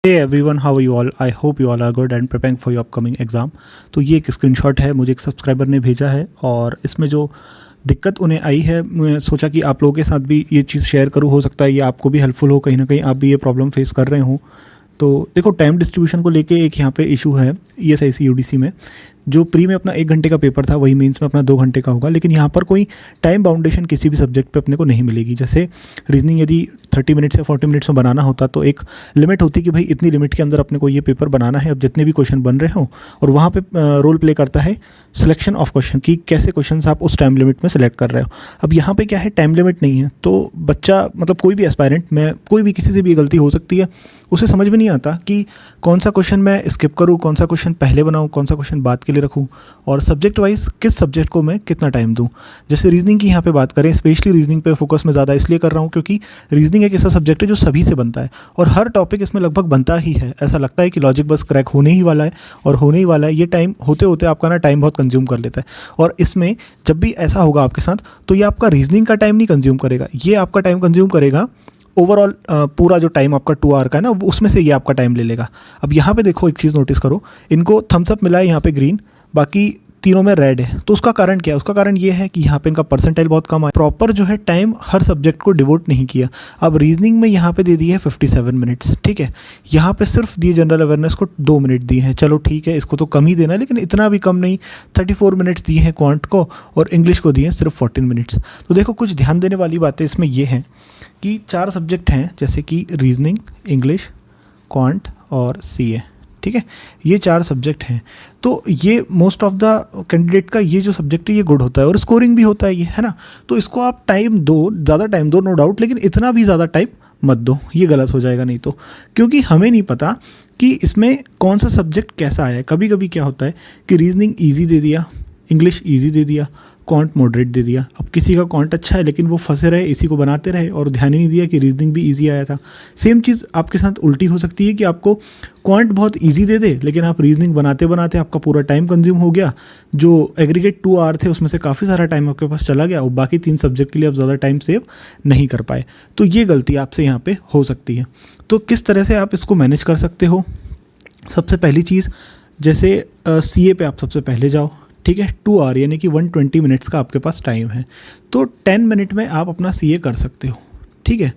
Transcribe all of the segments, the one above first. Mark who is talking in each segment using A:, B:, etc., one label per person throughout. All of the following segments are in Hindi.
A: Hey everyone, how are you all? I hope you all are good and preparing for your upcoming exam. तो ये एक स्क्रीनशॉट है, मुझे एक सब्सक्राइबर ने भेजा है और इसमें जो दिक्कत उन्हें आई है, मैं सोचा कि आप लोगों के साथ भी ये चीज़ शेयर करूँ। हो सकता है ये आपको भी हेल्पफुल हो, कहीं ना कहीं आप भी ये प्रॉब्लम फेस कर रहे हो। तो देखो, टाइम डिस्ट्रीब्यूशन को लेके एक यहाँ पे इशू है ESIC UDC में। जो प्री में अपना 1 घंटे का पेपर था वही मेंस में अपना 2 घंटे का होगा, लेकिन यहाँ पर कोई टाइम बाउंडेशन किसी भी सब्जेक्ट पे अपने को नहीं मिलेगी। जैसे रीजनिंग यदि 30 मिनट्स या 40 मिनट्स में बनाना होता तो एक लिमिट होती कि भाई इतनी लिमिट के अंदर अपने को ये पेपर बनाना है। अब जितने भी क्वेश्चन बन रहे हो, और वहाँ पे रोल प्ले करता है सिलेक्शन ऑफ क्वेश्चन कि कैसे क्वेश्चन आप उस टाइम लिमिट में सेलेक्ट कर रहे हो। अब यहाँ पे क्या है, टाइम लिमिट नहीं है, तो बच्चा मतलब कोई भी एस्पायरेंट में कोई भी किसी से भी गलती हो सकती है। उसे समझ में नहीं आता कि कौन सा क्वेश्चन मैं स्किप करूँ, कौन सा क्वेश्चन पहले बनाऊँ, कौन सा क्वेश्चन बाद के लिए रखूँ, और सब्जेक्ट वाइज किस सब्जेक्ट को मैं कितना टाइम दूँ। जैसे रीजनिंग की यहाँ पे बात करें, स्पेशली रीजनिंग पे फोकस मैं ज़्यादा इसलिए कर रहा हूँ क्योंकि रीजनिंग एक ऐसा सब्जेक्ट है जो सभी से बनता है और हर टॉपिक इसमें लगभग बनता ही है। ऐसा लगता है कि लॉजिक बस क्रैक होने ही वाला है और होने ही वाला है। ये टाइम होते होते आपका ना टाइम बहुत कंज्यूम कर लेता है, और इसमें जब भी ऐसा होगा आपके साथ तो ये आपका रीजनिंग का टाइम नहीं कंज्यूम करेगा, ये आपका टाइम कंज्यूम करेगा ओवरऑल पूरा जो टाइम आपका 2 आवर का है ना, उसमें से ये आपका टाइम ले लेगा। अब यहाँ पे देखो, एक चीज़ नोटिस करो, इनको थम्स अप मिला है यहाँ पे ग्रीन, बाकी तीनों में रेड है। तो उसका कारण क्या है? उसका कारण ये है कि यहाँ पे इनका परसेंटाइल बहुत कम है, प्रॉपर जो है टाइम हर सब्जेक्ट को डिवोट नहीं किया। अब रीजनिंग में यहाँ पे दे दी है 57 मिनट्स, ठीक है। यहाँ पे सिर्फ दिए जनरल अवेयरनेस को 2 मिनट दिए हैं, चलो ठीक है, इसको तो कम ही देना है, लेकिन इतना भी कम नहीं। 34 मिनट्स दिए हैं क्वांट को, और इंग्लिश को दिए हैं सिर्फ 14 मिनट्स। तो देखो, कुछ ध्यान देने वाली बातें इसमें ये हैं कि 4 सब्जेक्ट हैं, जैसे कि रीजनिंग, इंग्लिश, क्वांट और CA, ठीक है। ये 4 सब्जेक्ट हैं, तो ये मोस्ट ऑफ द कैंडिडेट का ये जो सब्जेक्ट है ये गुड होता है और स्कोरिंग भी होता है ये, है ना। तो इसको आप टाइम दो, ज़्यादा टाइम दो, नो डाउट, लेकिन इतना भी ज़्यादा टाइम मत दो, ये गलत हो जाएगा नहीं तो। क्योंकि हमें नहीं पता कि इसमें कौन सा सब्जेक्ट कैसा है। कभी कभी क्या होता है कि रीजनिंग ईजी दे दिया, इंग्लिश ईजी दे दिया, क्वांट मॉडरेट दे दिया। अब किसी का क्वांट अच्छा है लेकिन वो फंसे रहे, इसी को बनाते रहे और ध्यान ही नहीं दिया कि रीजनिंग भी इजी आया था। सेम चीज़ आपके साथ उल्टी हो सकती है कि आपको क्वांट बहुत इजी दे दे, लेकिन आप रीजनिंग बनाते बनाते आपका पूरा टाइम कंज्यूम हो गया। जो एग्रीगेट 2 आवर थे उसमें से काफ़ी सारा टाइम आपके पास चला गया और बाकी 3 सब्जेक्ट के लिए आप ज़्यादा टाइम सेव नहीं कर पाए। तो ये गलती आपसे यहाँ पे हो सकती है। तो किस तरह से आप इसको मैनेज कर सकते हो? सबसे पहली चीज़, जैसे CA पे आप सबसे पहले जाओ, ठीक है। 2 आवर यानी कि 120 मिनट्स का आपके पास टाइम है, तो 10 मिनट में आप अपना CA कर सकते हो, ठीक है।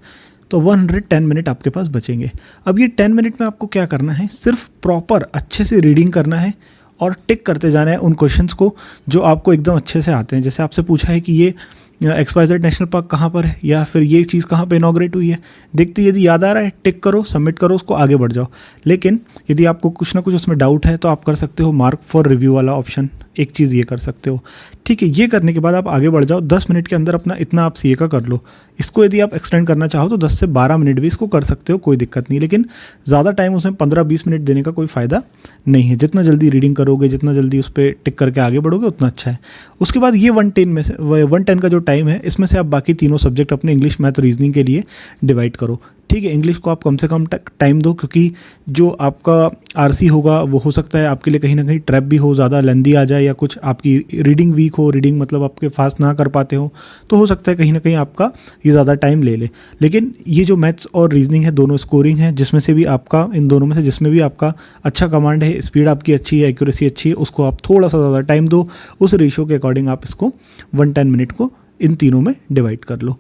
A: तो 110 मिनट आपके पास बचेंगे। अब ये 10 मिनट में आपको क्या करना है, सिर्फ प्रॉपर अच्छे से रीडिंग करना है और टिक करते जाना है उन क्वेश्चंस को जो आपको एकदम अच्छे से आते हैं। जैसे आपसे पूछा है कि ये XYZ नेशनल पार्क कहाँ पर है, या फिर ये चीज़ कहाँ पे इनॉग्रेट हुई है, देखते यदि याद आ रहा है टिक करो, सबमिट करो, उसको आगे बढ़ जाओ। लेकिन यदि आपको कुछ ना कुछ उसमें डाउट है तो आप कर सकते हो मार्क फॉर रिव्यू वाला ऑप्शन, एक चीज़ ये कर सकते हो, ठीक है। ये करने के बाद आप आगे बढ़ जाओ। 10 मिनट के अंदर अपना इतना आप CA का कर लो। इसको यदि आप एक्सटेंड करना चाहो तो 10 से 12 मिनट भी इसको कर सकते हो, कोई दिक्कत नहीं, लेकिन ज़्यादा टाइम उसमें 15-20 मिनट देने का कोई फ़ायदा नहीं है। जितना जल्दी रीडिंग करोगे, जितना जल्दी उस पर टिक करके आगे बढ़ोगे, उतना अच्छा है। उसके बाद ये 110 में से 110 का जो टाइम है, इसमें से आप बाकी तीनों सब्जेक्ट अपने इंग्लिश, मैथ, रीजनिंग के लिए डिवाइड करो, ठीक है। इंग्लिश को आप कम से कम टाइम दो, क्योंकि जो आपका RC होगा वो हो सकता है आपके लिए कहीं ना कहीं ट्रैप भी हो, ज़्यादा लेंदी आ जाए, या कुछ आपकी रीडिंग वीक हो, रीडिंग मतलब आपके फास्ट ना कर पाते हो, तो हो सकता है कहीं ना कहीं आपका ये ज़्यादा टाइम ले ले। लेकिन ये जो मैथ्स और रीजनिंग है, दोनों स्कोरिंग है, जिसमें से भी आपका, इन दोनों में से जिसमें भी आपका अच्छा कमांड है, स्पीड आपकी अच्छी है, एक्यूरेसी अच्छी है, उसको आप थोड़ा सा ज़्यादा टाइम दो। उस रेशियो के अकॉर्डिंग आप इसको 110 मिनट को इन तीनों में डिवाइड कर लो।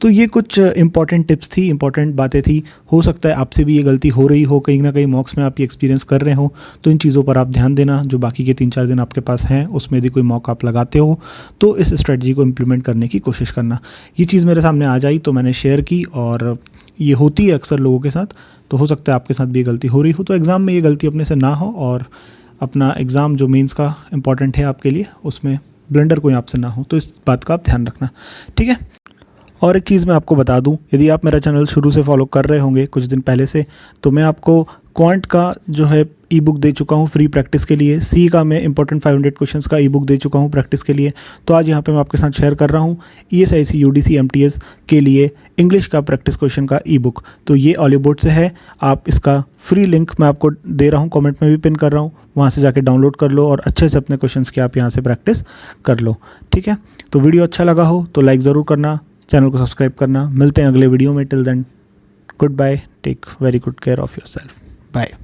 A: तो ये कुछ इंपॉर्टेंट टिप्स थी, इंपॉर्टेंट बातें थी। हो सकता है आपसे भी ये गलती हो रही हो, कहीं ना कहीं मॉक्स में आप ये एक्सपीरियंस कर रहे हो, तो इन चीज़ों पर आप ध्यान देना। जो बाकी के 3-4 दिन आपके पास हैं उसमें यदि कोई मॉक आप लगाते हो तो इस स्ट्रेटजी को इम्प्लीमेंट करने की कोशिश करना। ये चीज़ मेरे सामने आ जाई तो मैंने शेयर की, और ये होती है अक्सर लोगों के साथ, तो हो सकता है आपके साथ भी ये गलती हो रही हो। तो एग्ज़ाम में ये गलती अपने से ना हो, और अपना एग्ज़ाम जो मेंस का इंपॉर्टेंट है आपके लिए, उसमें ब्लंडर कोई आपसे ना हो, तो इस बात का आप ध्यान रखना, ठीक है। और एक चीज़ मैं आपको बता दूं, यदि आप मेरा चैनल शुरू से फॉलो कर रहे होंगे कुछ दिन पहले से, तो मैं आपको क्वांट का जो है ई-बुक दे चुका हूँ फ्री प्रैक्टिस के लिए। C का मैं इंपॉर्टेंट 500 क्वेश्चंस का ई-बुक दे चुका हूँ प्रैक्टिस के लिए। तो आज यहाँ पे मैं आपके साथ शेयर कर रहा हूँ ESIC UDC MTS के लिए इंग्लिश का प्रैक्टिस क्वेश्चन का ई-बुक। तो ये ऑलिव बोर्ड से है, आप इसका फ्री लिंक मैं आपको दे रहा हूँ, कमेंट में भी पिन कर रहा हूँ, वहाँ से जाके डाउनलोड कर लो और अच्छे से अपने क्वेश्चंस की आप यहाँ से प्रैक्टिस कर लो, ठीक है। तो वीडियो अच्छा लगा हो तो लाइक ज़रूर करना, चैनल को सब्सक्राइब करना। मिलते हैं अगले वीडियो में। Till then, good bye, take very good care of yourself. Bye.